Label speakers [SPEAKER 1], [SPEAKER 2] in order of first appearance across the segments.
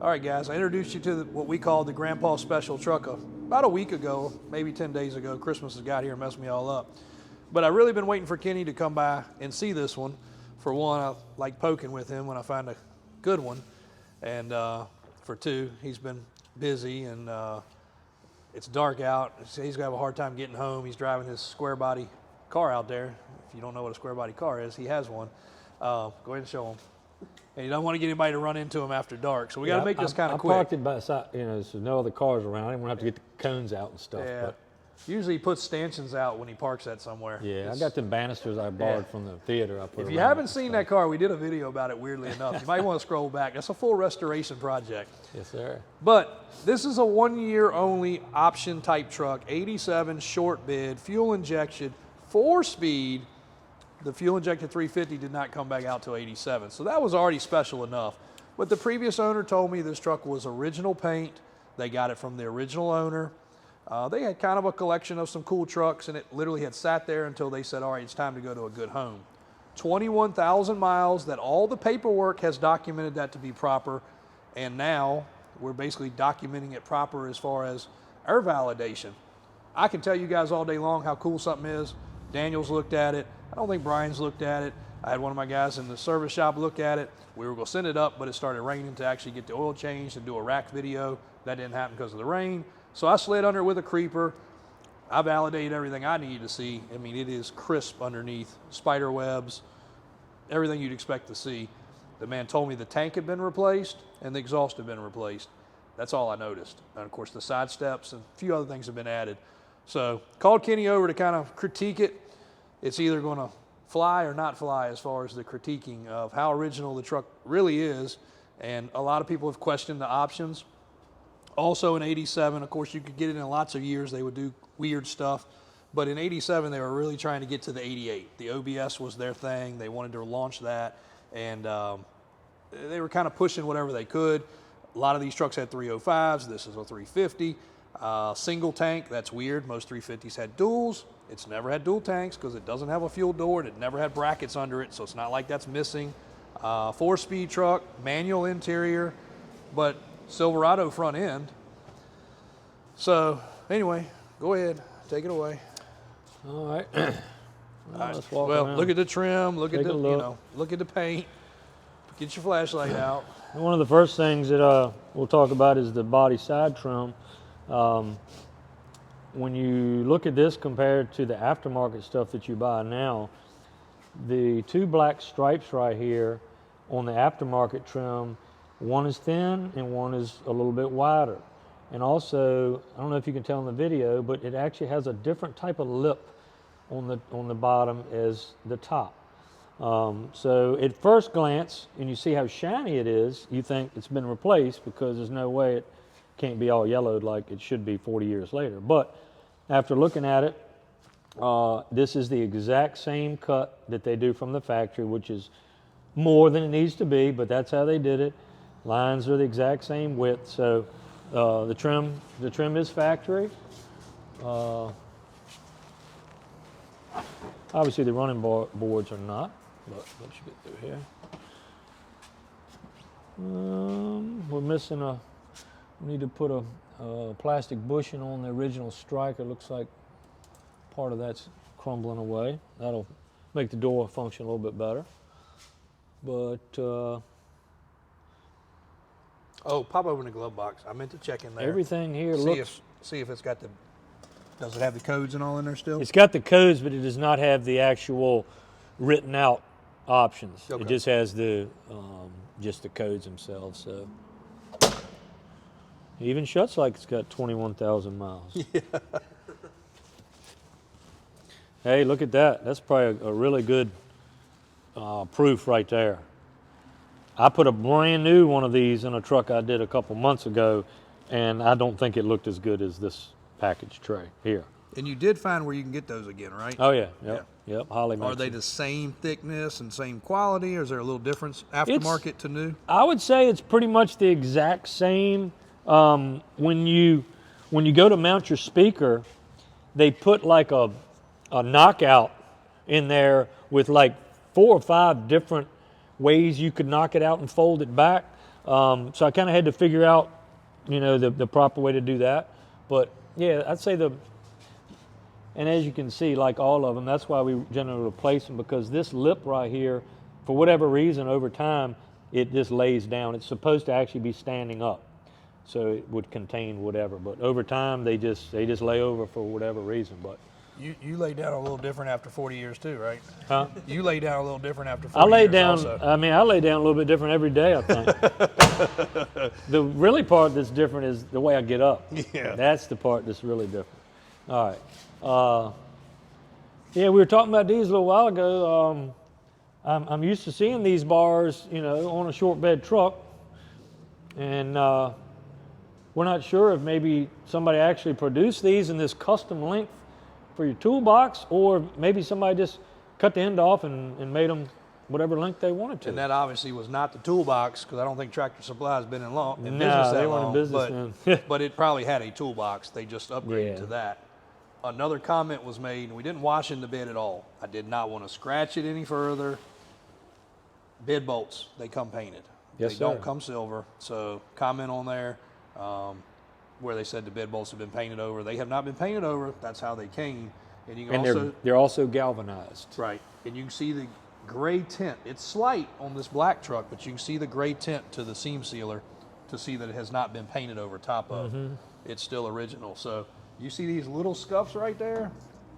[SPEAKER 1] All right, guys, I introduced you to what we call the Grandpa Special truck about a week ago, maybe 10 days ago. Christmas has got here and messed me all up. But I've really been waiting for Kenny to come by and see this one. For one, I like poking with him when I find a good one. And for two, he's been busy and it's dark out. He's going to have a hard time getting home. He's driving his Squarebody car out there. If you don't know what a Squarebody car is, he has one. Go ahead and show him. And you don't want to get anybody to run into him after dark. So we got to make this kind of quick.
[SPEAKER 2] I parked it by side, you know, so no other cars around. I didn't want to have to get the cones out and stuff.
[SPEAKER 1] Yeah.
[SPEAKER 2] But
[SPEAKER 1] usually he puts stanchions out when he parks that somewhere.
[SPEAKER 2] yeah, I got them banisters I borrowed from the theater. I put
[SPEAKER 1] if you haven't seen that car, we did a video about it, weirdly enough. You might want to scroll back. That's a full restoration project.
[SPEAKER 2] Yes, sir.
[SPEAKER 1] But this is a 1 year only option type truck, 87 short bid, fuel injection, 4-speed. The fuel injected 350 did not come back out till 87. So that was already special enough. But the previous owner told me this truck was original paint. They got it from the original owner. They had kind of a collection of some cool trucks, and it literally had sat there until they said, all right, it's time to go to a good home. 21,000 miles, that all the paperwork has documented that to be proper. And now we're basically documenting it proper as far as our validation. I can tell you guys all day long how cool something is. Daniel's looked at it. I don't think Brian's looked at it. I had one of my guys in the service shop look at it. We were going to send it up, but it started raining to actually get the oil changed and do a rack video. That didn't happen because of the rain. So I slid under it with a creeper. I validated everything I needed to see. I mean, it is crisp underneath, spider webs, everything you'd expect to see. The man told me the tank had been replaced and the exhaust had been replaced. That's all I noticed. And of course, the side steps and a few other things have been added. So called Kenny over to kind of critique it. It's either going to fly or not fly as far as the critiquing of how original the truck really is. And a lot of people have questioned the options. Also in 87, of course, you could get it in lots of years. They would do weird stuff. But in 87, they were really trying to get to the 88. The OBS was their thing. They wanted to launch that. And they were kind of pushing whatever they could. A lot of these trucks had 305s. This is a 350. Single tank, that's weird. Most 350s had duals. It's never had dual tanks because it doesn't have a fuel door and it never had brackets under it, so it's not like that's missing. 4-speed truck, manual interior, but Silverado front end. So anyway, go ahead, take it away.
[SPEAKER 2] All right. Let's walk around.
[SPEAKER 1] Look at the trim, look at the paint. Get your flashlight out.
[SPEAKER 2] One of the first things that we'll talk about is the body side trim. When you look at this compared to the aftermarket stuff that you buy now, the two black stripes right here on the aftermarket trim, one is thin and one is a little bit wider. And also, I don't know if you can tell in the video, but it actually has a different type of lip on the bottom as the top. So at first glance, and you see how shiny it is, you think it's been replaced because there's no way it can't be all yellowed like it should be 40 years later. But after looking at it, this is the exact same cut that they do from the factory, which is more than it needs to be, but that's how they did it. Lines are the exact same width. So the trim is factory. Obviously the running boards are not, but let's get through here. We're missing we need to put a plastic bushing on the original striker. Looks like part of that's crumbling away. That'll make the door function a little bit better. But
[SPEAKER 1] pop open the glove box. I meant to check in there.
[SPEAKER 2] Everything here
[SPEAKER 1] see if it's got the. Does it have the codes and all in there still?
[SPEAKER 2] It's got the codes, but it does not have the actual written out options. Okay. It just has the codes themselves. So. It even shuts like it's got 21,000 miles. Yeah. Hey, look at that. That's probably a really good proof right there. I put a brand new one of these in a truck I did a couple months ago, and I don't think it looked as good as this package tray here.
[SPEAKER 1] And you did find where you can get those again, right?
[SPEAKER 2] Oh, yeah. Yep. Holly
[SPEAKER 1] Are they the same thickness and same quality, or is there a little difference aftermarket to new?
[SPEAKER 2] I would say it's pretty much the exact same. When you go to mount your speaker, they put like a knockout in there with like 4 or 5 different ways you could knock it out and fold it back. So I kind of had to figure out, you know, the proper way to do that. But yeah, I'd say and as you can see, like all of them, that's why we generally replace them, because this lip right here, for whatever reason, over time, it just lays down. It's supposed to actually be standing up, so it would contain whatever. But over time, they just lay over for whatever reason. But
[SPEAKER 1] You lay down a little different after 40 years too, right?
[SPEAKER 2] huh?
[SPEAKER 1] You lay down a little different after 40
[SPEAKER 2] I lay
[SPEAKER 1] years
[SPEAKER 2] down.
[SPEAKER 1] also.
[SPEAKER 2] I mean, I lay down a little bit different every day, I think. The really part that's different is the way I get up.
[SPEAKER 1] Yeah.
[SPEAKER 2] That's the part that's really different. All right. Yeah, we were talking about these a little while ago. I'm used to seeing these bars, you know, on a short bed truck, and we're not sure if maybe somebody actually produced these in this custom length for your toolbox, or maybe somebody just cut the end off and made them whatever length they wanted to.
[SPEAKER 1] And that obviously was not the toolbox, because I don't think Tractor Supply has been in business
[SPEAKER 2] No,
[SPEAKER 1] that
[SPEAKER 2] they
[SPEAKER 1] long.
[SPEAKER 2] weren't in business then.
[SPEAKER 1] but it probably had a toolbox. They just upgraded
[SPEAKER 2] Yeah.
[SPEAKER 1] to that. Another comment was made, and we didn't wash in the bed at all. I did not want to scratch it any further. Bed bolts, they come painted.
[SPEAKER 2] Yes,
[SPEAKER 1] they don't
[SPEAKER 2] sir.
[SPEAKER 1] come silver. So comment on there where they said the bed bolts have been painted over. They have not been painted over. That's how they came. And you can
[SPEAKER 2] And
[SPEAKER 1] also
[SPEAKER 2] they're also galvanized.
[SPEAKER 1] right, and you can see the gray tint. It's slight on this black truck, but you can see the gray tint to the seam sealer to see that it has not been painted over top of.
[SPEAKER 2] Mm-hmm.
[SPEAKER 1] It's still original. So you see these little scuffs right there?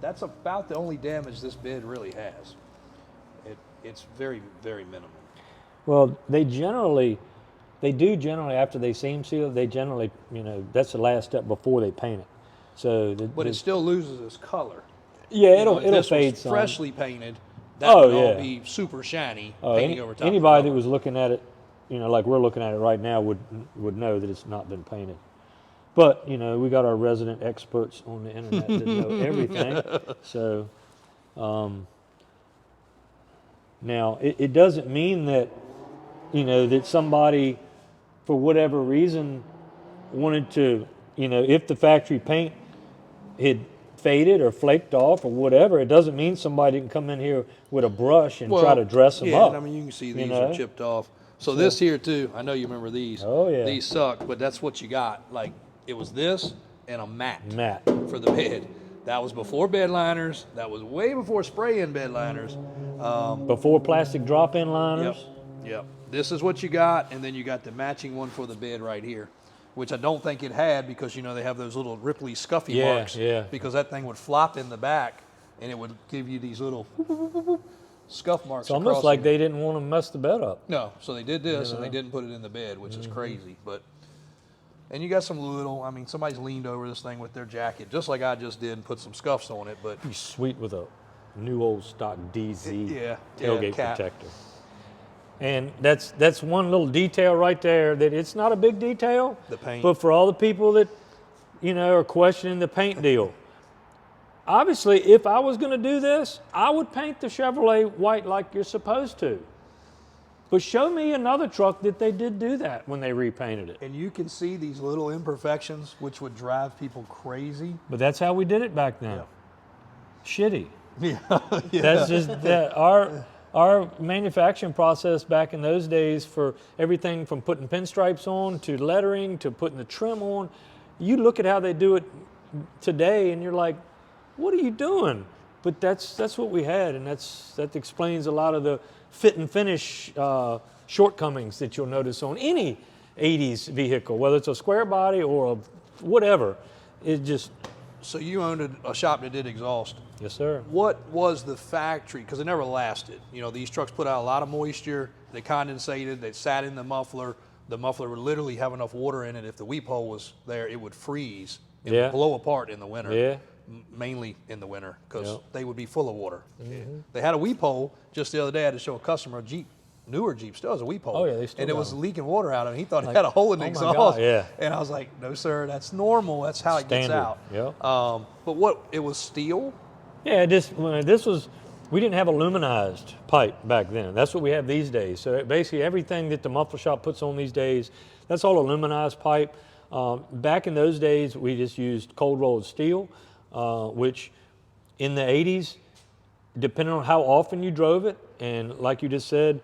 [SPEAKER 1] That's about the only damage this bed really has. It's very, very minimal.
[SPEAKER 2] Well, they do generally, after they seam seal, they generally, you know, that's the last step before they paint it. So,
[SPEAKER 1] But it still loses its color.
[SPEAKER 2] yeah,
[SPEAKER 1] You know, if
[SPEAKER 2] it'll
[SPEAKER 1] this
[SPEAKER 2] fade
[SPEAKER 1] was
[SPEAKER 2] some.
[SPEAKER 1] freshly painted, that
[SPEAKER 2] Oh,
[SPEAKER 1] would all
[SPEAKER 2] yeah.
[SPEAKER 1] be super shiny
[SPEAKER 2] Oh,
[SPEAKER 1] painting over top.
[SPEAKER 2] anybody
[SPEAKER 1] of
[SPEAKER 2] that
[SPEAKER 1] the
[SPEAKER 2] was looking at it, you know, like we're looking at it right now, would know that it's not been painted. But you know, we got our resident experts on the internet that know everything. So now it doesn't mean that, you know, that somebody for whatever reason wanted to, you know, if the factory paint had faded or flaked off or whatever, it doesn't mean somebody can come in here with a brush and try to dress them
[SPEAKER 1] yeah,
[SPEAKER 2] up.
[SPEAKER 1] and I mean, you can see
[SPEAKER 2] you
[SPEAKER 1] these
[SPEAKER 2] know?
[SPEAKER 1] are chipped off. So this here too, I know you remember these.
[SPEAKER 2] Oh, yeah.
[SPEAKER 1] These suck, but that's what you got. Like, it was this and a mat
[SPEAKER 2] Matt.
[SPEAKER 1] for the bed. That was before bed liners. That was way before spray-in bed liners.
[SPEAKER 2] Before plastic drop-in liners.
[SPEAKER 1] Yep. This is what you got, and then you got the matching one for the bed right here, which I don't think it had, because, you know, they have those little Ripley scuffy
[SPEAKER 2] Yeah,
[SPEAKER 1] marks.
[SPEAKER 2] yeah.
[SPEAKER 1] Because that thing would flop in the back, and it would give you these little scuff marks.
[SPEAKER 2] It's almost
[SPEAKER 1] across
[SPEAKER 2] like
[SPEAKER 1] here.
[SPEAKER 2] they didn't want to mess the bed up.
[SPEAKER 1] No, so they did this,
[SPEAKER 2] You
[SPEAKER 1] and they
[SPEAKER 2] know?
[SPEAKER 1] didn't put it in the bed, which is crazy. But and you got some little, I mean, somebody's leaned over this thing with their jacket, just like I just did, and put some scuffs on it. But
[SPEAKER 2] Be sweet with a new old stock DZ
[SPEAKER 1] yeah,
[SPEAKER 2] tailgate
[SPEAKER 1] cap.
[SPEAKER 2] protector. And that's one little detail right there, that it's not a big detail.
[SPEAKER 1] The paint.
[SPEAKER 2] But for all the people that, you know, are questioning the paint deal, obviously, if I was going to do this, I would paint the Chevrolet white like you're supposed to. But show me another truck that they did do that when they repainted it.
[SPEAKER 1] And you can see these little imperfections, which would drive people crazy.
[SPEAKER 2] But that's how we did it back then.
[SPEAKER 1] Yeah.
[SPEAKER 2] Shitty.
[SPEAKER 1] Yeah,
[SPEAKER 2] That's just that our manufacturing process back in those days, for everything from putting pinstripes on to lettering to putting the trim on. You look at how they do it today, and you're like, "What are you doing?" But that's what we had, and that explains a lot of the fit and finish shortcomings that you'll notice on any 80s vehicle, whether it's a square body or a whatever. It just
[SPEAKER 1] So you owned a shop that did exhaust.
[SPEAKER 2] yes, sir.
[SPEAKER 1] What was the factory? Because it never lasted. You know, these trucks put out a lot of moisture. They condensated. They sat in the muffler. The muffler would literally have enough water in it. If the weep hole was there, it would freeze. It
[SPEAKER 2] Yeah.
[SPEAKER 1] would blow apart in the winter.
[SPEAKER 2] Yeah.
[SPEAKER 1] Mainly in the winter, because
[SPEAKER 2] Yep.
[SPEAKER 1] they would be full of water. They had a weep hole. Just the other day, I had to show a customer a Jeep, newer Jeep, still has a weep hole.
[SPEAKER 2] Oh, yeah, they still
[SPEAKER 1] and it
[SPEAKER 2] got
[SPEAKER 1] was
[SPEAKER 2] them.
[SPEAKER 1] leaking water out of it. He thought it had a hole in the
[SPEAKER 2] oh my
[SPEAKER 1] exhaust.
[SPEAKER 2] God, yeah.
[SPEAKER 1] And I was like, no, sir, that's normal. That's how it gets
[SPEAKER 2] Standard,
[SPEAKER 1] out.
[SPEAKER 2] yep.
[SPEAKER 1] But what, it was steel?
[SPEAKER 2] Yeah, we didn't have aluminized pipe back then. That's what we have these days. So basically everything that the muffler shop puts on these days, that's all aluminized pipe. Back in those days, we just used cold rolled steel, which in the 80s, depending on how often you drove it, and like you just said,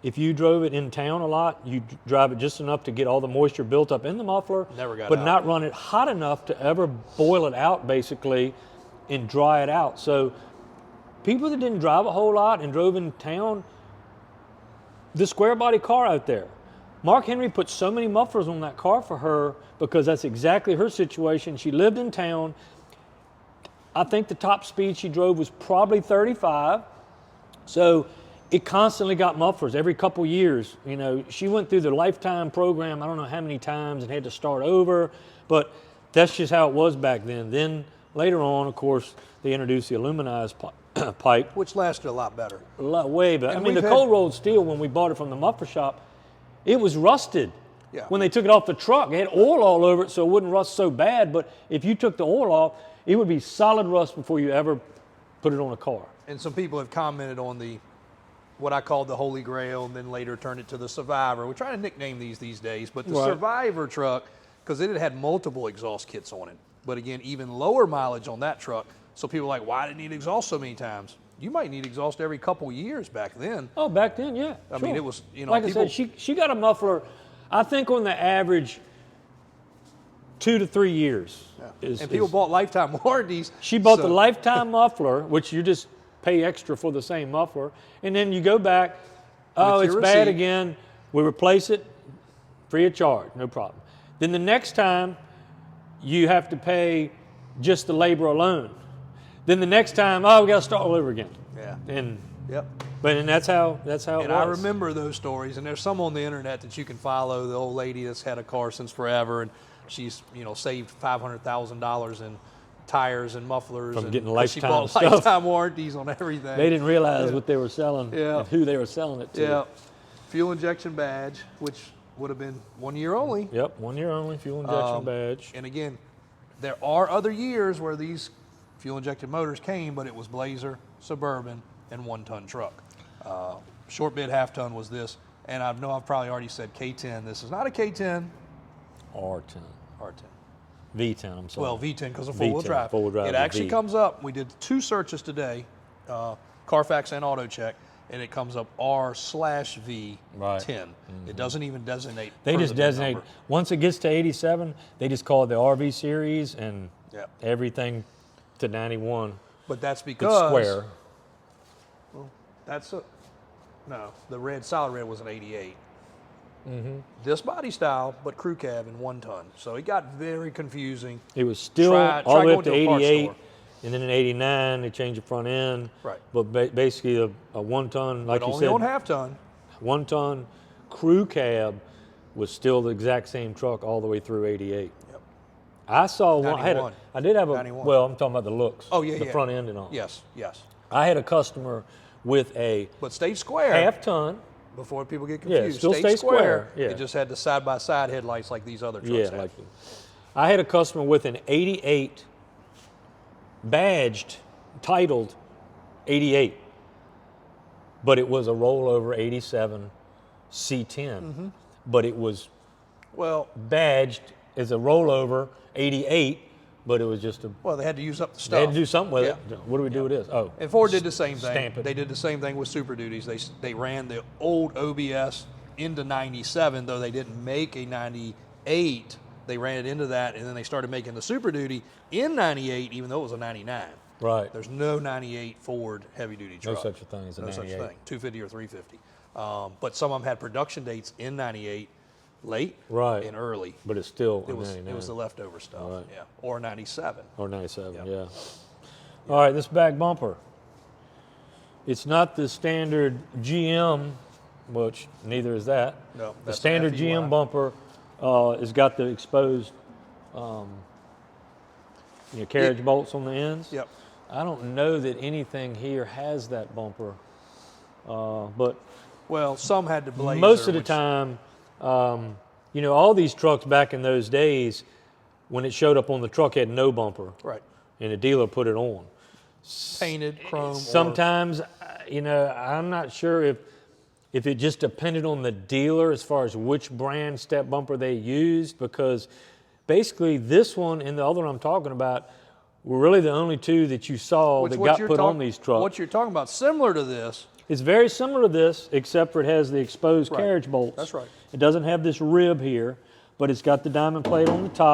[SPEAKER 2] if you drove it in town a lot, you drive it just enough to get all the moisture built up in the muffler, but
[SPEAKER 1] out.
[SPEAKER 2] not run it hot enough to ever boil it out, basically, and dry it out. So people that didn't drive a whole lot and drove in town, the square body car out there, Mark Henry put so many mufflers on that car for her because that's exactly her situation. She lived in town. I think the top speed she drove was probably 35. So it constantly got mufflers every couple years. You know, she went through the lifetime program, I don't know how many times, and had to start over, but that's just how it was back then. Then later on, of course, they introduced the aluminized pipe.
[SPEAKER 1] Which lasted a lot better.
[SPEAKER 2] Way better. I mean, the cold rolled steel, when we bought it from the muffler shop, it was rusted.
[SPEAKER 1] Yeah.
[SPEAKER 2] When they took it off the truck, it had oil all over it, so it wouldn't rust so bad, but if you took the oil off, it would be solid rust before you ever put it on a car.
[SPEAKER 1] And some people have commented on what I called the Holy Grail, and then later turned it to the Survivor. We're trying to nickname these days, but the Survivor truck, because it had multiple exhaust kits on it. But again, even lower mileage on that truck. So people are like, why did it need exhaust so many times? You might need exhaust every couple years back then.
[SPEAKER 2] Oh, back then, yeah.
[SPEAKER 1] I mean, it was, you know,
[SPEAKER 2] like I said, she got a muffler, I think on the average, 2 to 3 years.
[SPEAKER 1] Yeah. And people bought lifetime warranties.
[SPEAKER 2] She bought the lifetime muffler, which you just pay extra for the same muffler, and then you go back, oh, it's bad again, we replace it free of charge, no problem. Then the next time, you have to pay just the labor alone. Then the next time, oh, we got to start all over again.
[SPEAKER 1] Yeah.
[SPEAKER 2] And
[SPEAKER 1] yep.
[SPEAKER 2] And that's how it was.
[SPEAKER 1] And I remember those stories, and there's some on the internet that you can follow. The old lady that's had a car since forever, and she's, you know, saved $500,000 in tires and mufflers.
[SPEAKER 2] From getting
[SPEAKER 1] she bought
[SPEAKER 2] stuff.
[SPEAKER 1] lifetime warranties on everything.
[SPEAKER 2] They didn't realize what they were selling and who they were selling it to.
[SPEAKER 1] Yeah. Fuel injection badge, which would have been 1 year only.
[SPEAKER 2] Yep, 1 year only fuel injection badge.
[SPEAKER 1] And again, there are other years where these fuel injected motors came, but it was Blazer, Suburban, and 1-ton truck. Short bid half ton was this, and I know I've probably already said K10. This is not a K10.
[SPEAKER 2] R10.
[SPEAKER 1] R10.
[SPEAKER 2] V10, I'm sorry.
[SPEAKER 1] Well, V10 because of four-wheel drive.
[SPEAKER 2] Four-wheel drive.
[SPEAKER 1] It actually comes up. We did 2 searches today, Carfax and AutoCheck, and it comes up R/V10. Mm-hmm. It doesn't even designate.
[SPEAKER 2] They just designate.
[SPEAKER 1] Number.
[SPEAKER 2] Once it gets to 87, they just call it the RV series, and everything to 91.
[SPEAKER 1] But that's because
[SPEAKER 2] square.
[SPEAKER 1] Well, the red, solid red was an 88. Mm-hmm. This body style, but crew cab in 1-ton. So it got very confusing.
[SPEAKER 2] It was still all the way up to 88, and then in 89 they changed the front end.
[SPEAKER 1] Right.
[SPEAKER 2] But basically a 1-ton, like you said,
[SPEAKER 1] only on half-ton.
[SPEAKER 2] 1-ton crew cab was still the exact same truck all the way through 88. Yep. I saw one. I did have a. 91. Well, I'm talking about the looks.
[SPEAKER 1] Oh yeah,
[SPEAKER 2] the front end and all.
[SPEAKER 1] Yes.
[SPEAKER 2] I had a customer with a.
[SPEAKER 1] But stayed square.
[SPEAKER 2] Half-ton.
[SPEAKER 1] Before people get confused,
[SPEAKER 2] still stay square. Yeah.
[SPEAKER 1] It just had the side-by-side headlights like these other trucks have.
[SPEAKER 2] I had a customer with an 88 badged, titled 88, but it was a rollover 87 C10, mm-hmm. but it was badged as a rollover 88, but it was just a.
[SPEAKER 1] Well, they had to use up the stuff.
[SPEAKER 2] They had to do something with it. What do we do with this? Oh,
[SPEAKER 1] and Ford did the same thing.
[SPEAKER 2] Stamp it.
[SPEAKER 1] They did the same thing with Super Duties. They ran the old OBS into 97, though they didn't make a 98. They ran it into that, and then they started making the Super Duty in 98, even though it was a 99.
[SPEAKER 2] Right.
[SPEAKER 1] There's no 98 Ford heavy-duty truck.
[SPEAKER 2] No such a thing as a 98.
[SPEAKER 1] No such thing. 250 or 350. But some of them had production dates in 98. Late and early,
[SPEAKER 2] but it's still
[SPEAKER 1] it was the leftover stuff, or 97.
[SPEAKER 2] Or 97, All right, this back bumper. It's not the standard GM, which neither is that.
[SPEAKER 1] No,
[SPEAKER 2] the standard GM bumper has got the exposed carriage bolts on the ends.
[SPEAKER 1] Yep.
[SPEAKER 2] I don't know that anything here has that bumper, but
[SPEAKER 1] some had the Blazer.
[SPEAKER 2] Most of the time. All these trucks back in those days, when it showed up on the truck, had no bumper.
[SPEAKER 1] Right.
[SPEAKER 2] And the dealer put it on.
[SPEAKER 1] Painted, chrome.
[SPEAKER 2] Sometimes, I'm not sure if it just depended on the dealer as far as which brand step bumper they used, because basically this one and the other one I'm talking about were really the only two that you saw that got put on these trucks.
[SPEAKER 1] What you're talking about, similar to this,
[SPEAKER 2] It's very similar to this, except for it has the exposed
[SPEAKER 1] Right.
[SPEAKER 2] carriage bolts.
[SPEAKER 1] That's right.
[SPEAKER 2] It doesn't have this rib here, but it's got the diamond plate on the top.